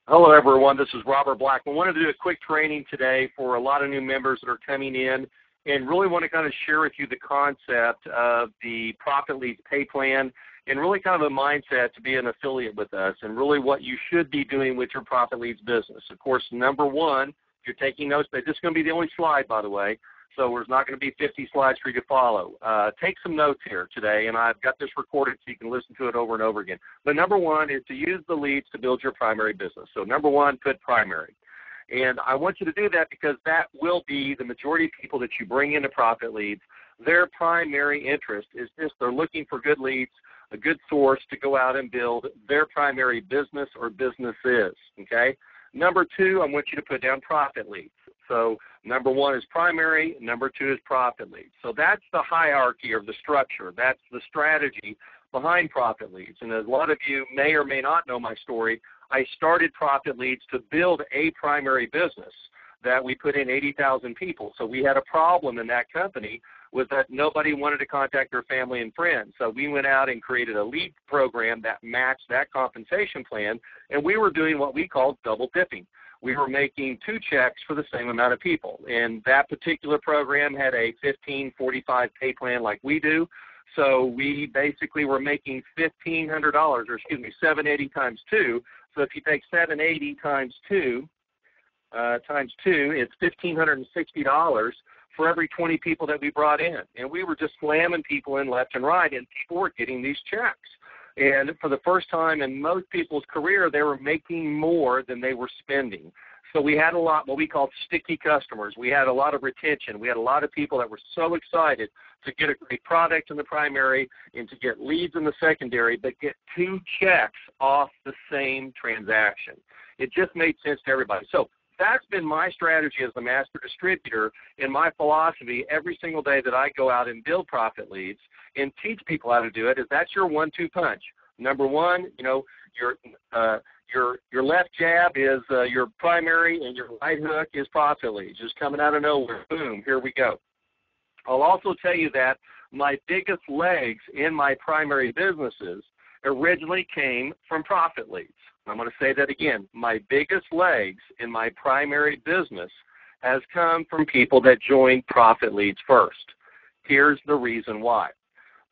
Hello, everyone. This is Robert Black. I wanted to do a quick training today for a lot of new members that are coming in and really want to kind of share with you the concept of the Profit Leads pay plan and really kind of a mindset to be an affiliate with us and really what you should be doing with your Profit Leads business. Of course, number one, if you're taking notes, this is going to be the only slide, by the way, so there's not going to be 50 slides for you to follow. Take some notes here today, and I've got this recorded so you can listen to it over and over again. But number one is to use the leads to build your primary business. So number one, put primary. And I want you to do that because that will be the majority of people that you bring into Profit Leads. Their primary interest is just they're looking for good leads, a good source to go out and build their primary business or businesses, okay? Number two, I want you to put down Profit Leads. So number one is primary, number two is Profit Leads. So that's the hierarchy or the structure. That's the strategy behind Profit Leads. And as a lot of you may or may not know my story, I started Profit Leads to build a primary business that we put in 80,000 people. So we had a problem in that company was that nobody wanted to contact their family and friends. So we went out and created a lead program that matched that compensation plan, and we were doing what we called double dipping. We were making two checks for the same amount of people. And that particular program had a 1545 pay plan like we do. So we basically were making $1,500, or excuse me, 780 times 2. So if you take 780 times 2, it's $1,560 for every 20 people that we brought in. And we were just slamming people in left and right, and people were getting these checks. And for the first time in most people's career, they were making more than they were spending. So we had a lot what we call sticky customers. We had a lot of retention. We had a lot of people that were so excited to get a great product in the primary and to get leads in the secondary, but get two checks off the same transaction. It just made sense to everybody. So that's been my strategy as the master distributor and my philosophy every single day that I go out and build Profit Leads and teach people how to do it. Is that's your 1-2 punch. Number one, your left jab is your primary and your right hook is Profit Leads. Just coming out of nowhere, boom, here we go. I'll also tell you that my biggest legs in my primary businesses originally came from Profit Leads. I'm going to say that again. My biggest legs in my primary business has come from people that joined Profit Leads first. Here's the reason why.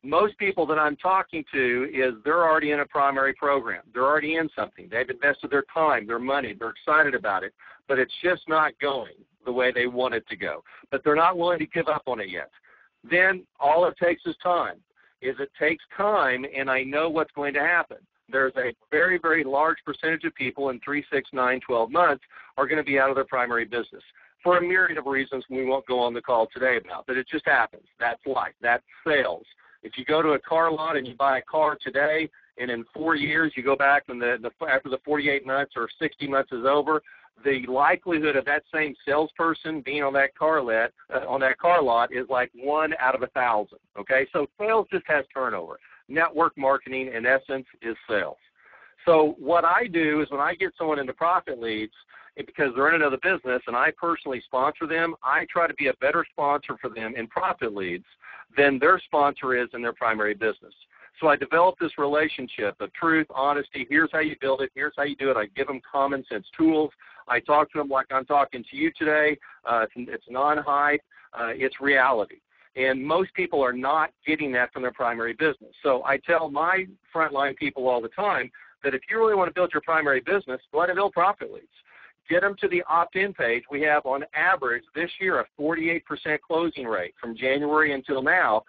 Most people that I'm talking to is they're already in a primary program. They're already in something. They've invested their time, their money. They're excited about it, but it's just not going the way they want it to go. But they're not willing to give up on it yet. Then all it takes is time. It takes time, and I know what's going to happen. There's a very, very large percentage of people in 3, 6, 9, 12 months are going to be out of their primary business for a myriad of reasons we won't go on the call today about, but it just happens. That's life. That's sales. If you go to a car lot and you buy a car today, and in 4 years you go back and after the 48 months or 60 months is over, the likelihood of that same salesperson being on that car lot is like 1 out of 1,000. Okay, so sales just has turnover. Network marketing, in essence, is sales. So what I do is when I get someone into Profit Leads, because they're in another business and I personally sponsor them, I try to be a better sponsor for them in Profit Leads than their sponsor is in their primary business. So I developed this relationship of truth, honesty. Here's how you build it. Here's how you do it. I give them common sense tools. I talk to them like I'm talking to you today. It's non-hype. It's reality. And most people are not getting that from their primary business. So I tell my frontline people all the time that if you really want to build your primary business, go ahead and build Profit Leads. Get them to the opt-in page. We have, on average, this year a 48% closing rate from January until now,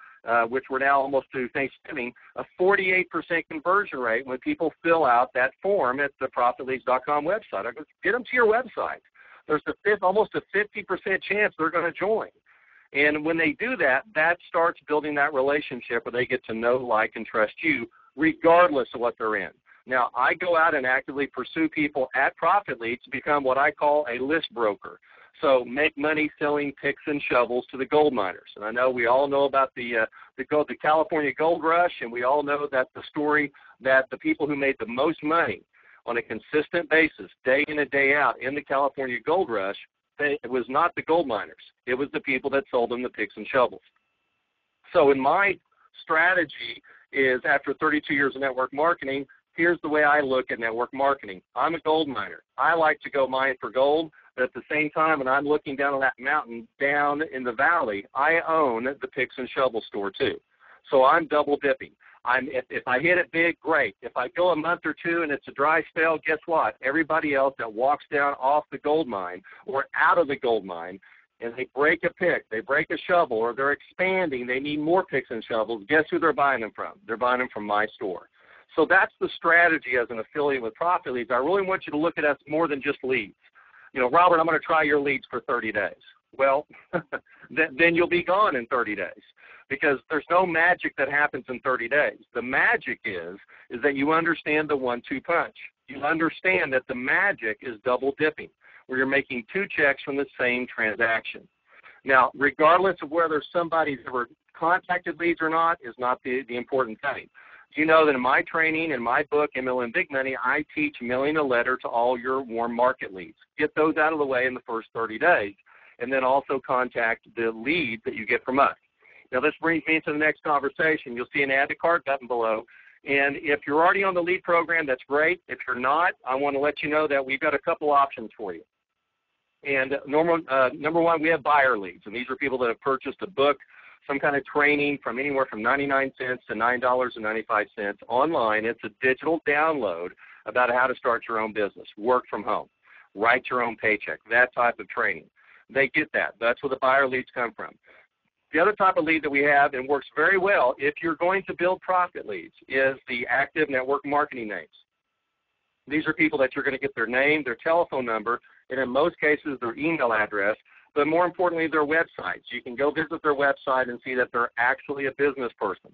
which we're now almost to Thanksgiving, a 48% conversion rate when people fill out that form at the ProfitLeads.com website. I go, get them to your website. There's almost a 50% chance they're going to join. And when they do that, that starts building that relationship where they get to know, like, and trust you regardless of what they're in. Now, I go out and actively pursue people at Profit Leads to become what I call a list broker. So make money selling picks and shovels to the gold miners. And I know we all know about the California gold rush, and we all know that the story that the people who made the most money on a consistent basis, day in and day out, in the California gold rush, it was not the gold miners. It was the people that sold them the picks and shovels. So in my strategy is, after 32 years of network marketing, Here's the way I look at network marketing. I'm a gold miner. I like to go mine for gold, but at the same time, when I'm looking down on that mountain down in the valley, I own the picks and shovel store too. So I'm double dipping. If I hit it big, great. If I go a month or two and it's a dry spell, guess what? Everybody else that walks down off the gold mine or out of the gold mine and they break a pick, they break a shovel, or they're expanding, they need more picks and shovels, guess who they're buying them from? They're buying them from my store. So that's the strategy as an affiliate with Profit Leads. I really want you to look at us more than just leads. You know, Robert, I'm going to try your leads for 30 days. Well, then you'll be gone in 30 days because there's no magic that happens in 30 days. The magic is that you understand the 1-2 punch. You understand that the magic is double dipping, where you're making two checks from the same transaction. Now, regardless of whether somebody's ever contacted leads or not is not the important thing. You know that in my training, in my book, MLM Big Money, I teach mailing a letter to all your warm market leads. Get those out of the way in the first 30 days, and then also contact the leads that you get from us. Now, this brings me into the next conversation. You'll see an add to cart button below. And if you're already on the lead program, that's great. If you're not, I want to let you know that we've got a couple options for you. And number one, we have buyer leads. And these are people that have purchased a book, some kind of training from anywhere from 99 cents to $9.95 online. It's a digital download about how to start your own business, work from home, write your own paycheck, that type of training. They get that. That's where the buyer leads come from. The other type of lead that we have and works very well if you're going to build profit leads is the active network marketing names. These are people that you're going to get their name, their telephone number, and in most cases their email address, but more importantly their websites. You can go visit their website and see that they're actually a business person.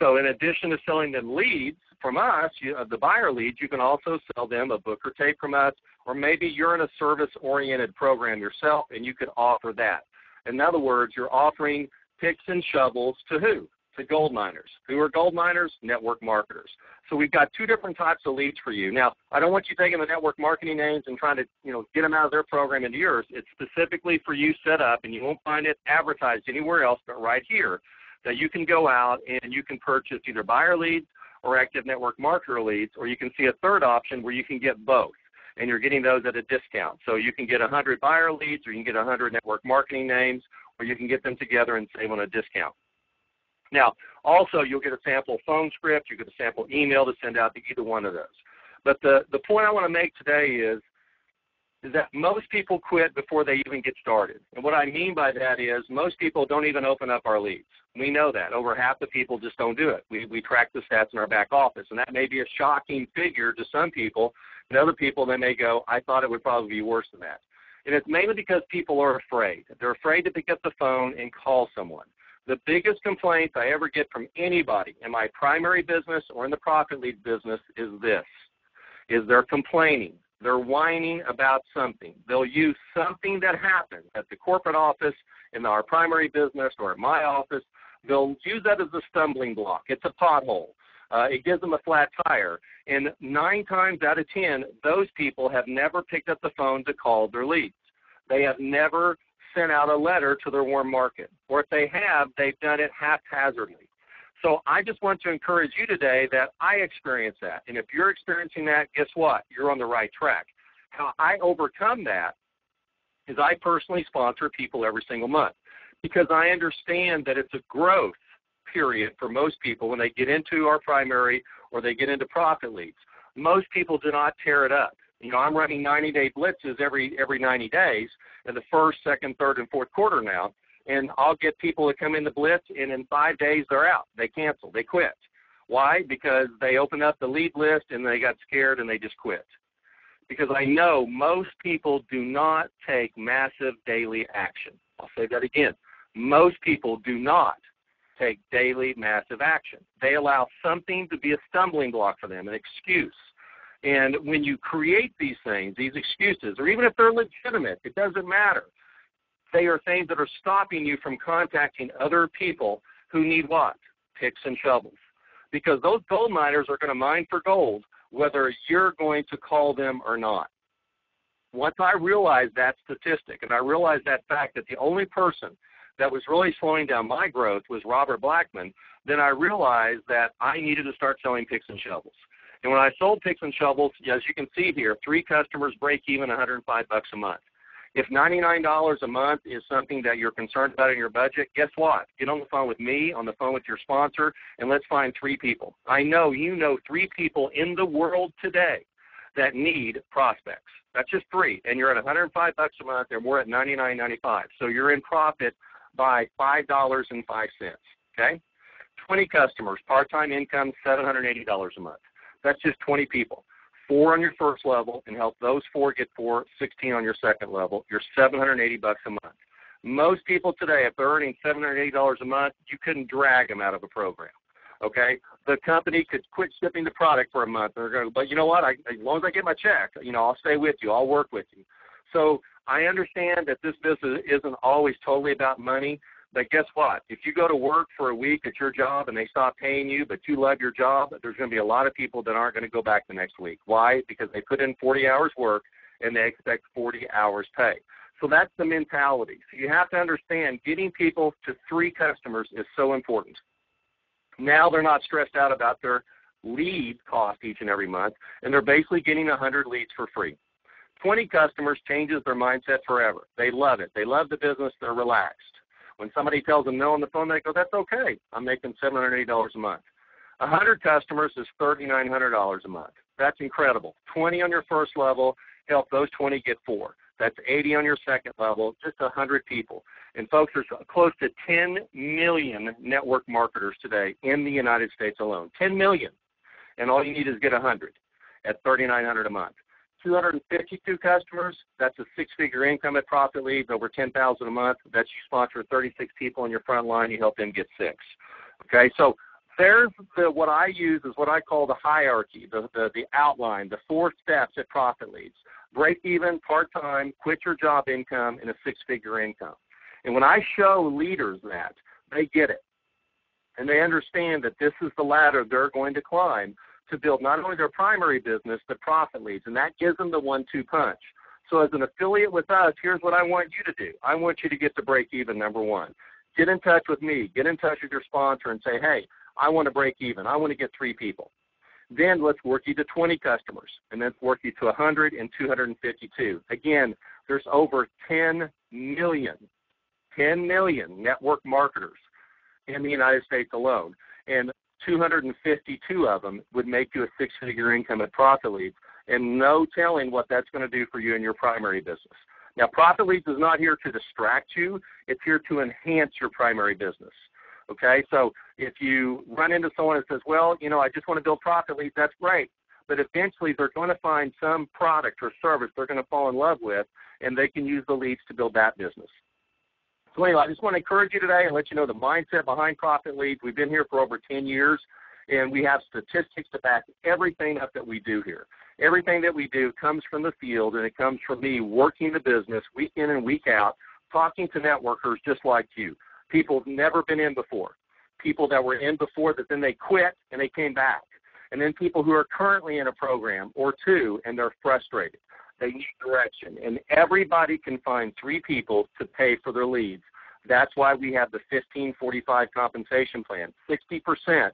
So in addition to selling them leads from us, the buyer leads, you can also sell them a book or tape from us, or maybe you're in a service-oriented program yourself and you could offer that. In other words, you're offering picks and shovels to who? To gold miners. Who are gold miners? Network marketers. So we've got two different types of leads for you. Now, I don't want you taking the network marketing names and trying to, get them out of their program into yours. It's specifically for you set up, and you won't find it advertised anywhere else but right here, that you can go out and you can purchase either buyer leads or active network marketer leads, or you can see a third option where you can get both. And you're getting those at a discount. So you can get 100 buyer leads, or you can get 100 network marketing names, or you can get them together and save on a discount. Now, also, you'll get a sample phone script. You get a sample email to send out to either one of those. But the point I want to make today is that most people quit before they even get started. And what I mean by that is most people don't even open up our leads. We know that. Over half the people just don't do it. We track the stats in our back office, and that may be a shocking figure to some people. And other people, they may go, I thought it would probably be worse than that. And it's mainly because people are afraid. They're afraid to pick up the phone and call someone. The biggest complaints I ever get from anybody in my primary business or in the profit lead business is this, is they're complaining. They're whining about something. They'll use something that happened at the corporate office, in our primary business, or at my office. They'll use that as a stumbling block. It's a pothole. It gives them a flat tire. And 9 times out of 10, those people have never picked up the phone to call their leads. They have never sent out a letter to their warm market. Or if they have, they've done it haphazardly. So I just want to encourage you today that I experience that. And if you're experiencing that, guess what? You're on the right track. How I overcome that is I personally sponsor people every single month, because I understand that it's a growth period for most people when they get into our primary or they get into profit leads. Most people do not tear it up. I'm running 90-day blitzes every 90 days in the first, second, third, and fourth quarter now, and I'll get people to come in the blitz, and in 5 days they're out. They cancel. They quit. Why? Because they opened up the lead list and they got scared and they just quit. Because I know most people do not take massive daily action. I'll say that again. Most people do not take daily massive action. They allow something to be a stumbling block for them, an excuse. And when you create these things, these excuses, or even if they're legitimate, it doesn't matter. They are things that are stopping you from contacting other people who need what? Picks and shovels. Because those gold miners are going to mine for gold whether you're going to call them or not. Once I realized that statistic, and I realized that fact that the only person that was really slowing down my growth was Robert Blackman, then I realized that I needed to start selling picks and shovels. And when I sold picks and shovels, as you can see here, 3 customers break even $105 a month. If $99 a month is something that you're concerned about in your budget, guess what? Get on the phone with me, on the phone with your sponsor, and let's find 3 people. I know you know 3 people in the world today that need prospects. That's just 3, and you're at $105 a month, and we're at $99.95. So you're in profit by $5.05, okay? 20 customers, part-time income, $780 a month. That's just 20 people. 4 on your first level, and help those 4 get 16 on your second level. You're $780 a month. Most people today, if they're earning $780 a month, you couldn't drag them out of a program. Okay, the company could quit shipping the product for a month. They're going, but you know what? As long as I get my check, I'll stay with you. I'll work with you. So I understand that this business isn't always totally about money. But guess what? If you go to work for a week at your job and they stop paying you, but you love your job, there's going to be a lot of people that aren't going to go back the next week. Why? Because they put in 40 hours work and they expect 40 hours pay. So that's the mentality. So you have to understand getting people to 3 customers is so important. Now they're not stressed out about their lead cost each and every month, and they're basically getting 100 leads for free. 20 customers changes their mindset forever. They love it. They love the business. They're relaxed. When somebody tells them no on the phone, they go, that's okay. I'm making $780 a month. 100 customers is $3,900 a month. That's incredible. 20 on your first level, help those 20 get 4. That's 80 on your second level, just 100 people. And folks, there's close to 10 million network marketers today in the United States alone. 10 million. And all you need is get 100 at $3,900 a month. 252 customers, that's a 6-figure income at Profit Leads, over $10,000 a month. That's you sponsor 36 people on your front line, you help them get 6. Okay, so there's what I use is what I call the hierarchy, the outline, the 4 steps at Profit Leads. Break even, part-time, quit your job income, and a 6-figure income. And when I show leaders that, they get it. And they understand that this is the ladder they're going to climb to build not only their primary business, but Profit Leads, and that gives them the 1-2 punch. So as an affiliate with us, here's what I want you to do. I want you to get to break even, number 1. Get in touch with me. Get in touch with your sponsor and say, hey, I want to break even. I want to get 3 people. Then let's work you to 20 customers, and then work you to 100 and 252. Again, there's over 10 million network marketers in the United States alone. And 252 of them would make you a 6-figure income at Profit Leads, and no telling what that's going to do for you in your primary business. Now, Profit Leads is not here to distract you. It's here to enhance your primary business. Okay, so if you run into someone that says, well, I just want to build Profit Leads, that's great. But eventually they're going to find some product or service they're going to fall in love with, and they can use the leads to build that business. So anyway, I just want to encourage you today and let you know the mindset behind Profit Leads. We've been here for over 10 years, and we have statistics to back everything up that we do here. Everything that we do comes from the field, and it comes from me working the business week in and week out, talking to networkers just like you, people who've never been in before, people that were in before that then they quit and they came back, and then people who are currently in a program or 2 and they're frustrated. They need direction, and everybody can find 3 people to pay for their leads. That's why we have the 15-45 compensation plan. 60%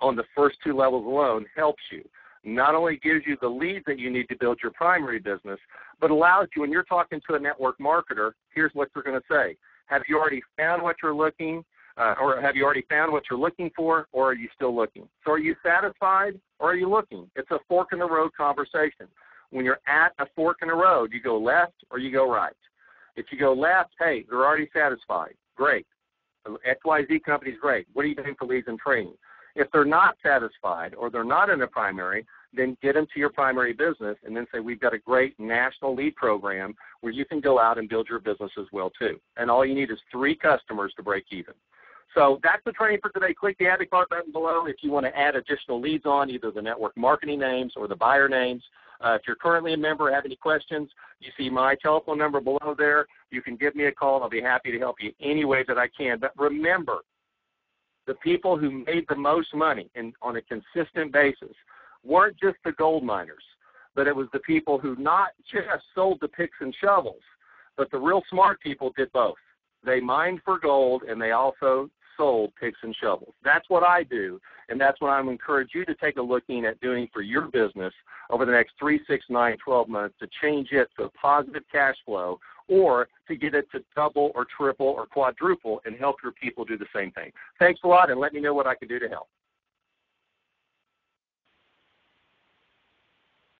on the first 2 levels alone helps you. Not only gives you the leads that you need to build your primary business, but allows you, when you're talking to a network marketer, here's what they're going to say. Have you already found what you're looking, or have you already found what you're looking for, or are you still looking? So are you satisfied, or are you looking? It's a fork-in-the-road conversation. When you're at a fork in the road, you go left or you go right. If you go left, hey, they're already satisfied. Great. XYZ company's great. What are you doing for leads and training? If they're not satisfied or they're not in a primary, then get them to your primary business and then say, we've got a great national lead program where you can go out and build your business as well too. And all you need is 3 customers to break even. So that's the training for today. Click the Add to Cart button below if you want to add additional leads on, either the network marketing names or the buyer names. If you're currently a member, have any questions, you see my telephone number below there. You can give me a call, and I'll be happy to help you any way that I can. But remember, the people who made the most money on a consistent basis weren't just the gold miners, but it was the people who not just sold the picks and shovels, but the real smart people did both. They mined for gold, and they also sold picks and shovels. That's what I do, and that's what I'm encourage you to take a look at doing for your business over the next 3, 6, 9, 12 months to change it to a positive cash flow, or to get it to double or triple or quadruple and help your people do the same thing. Thanks a lot, and let me know what I can do to help.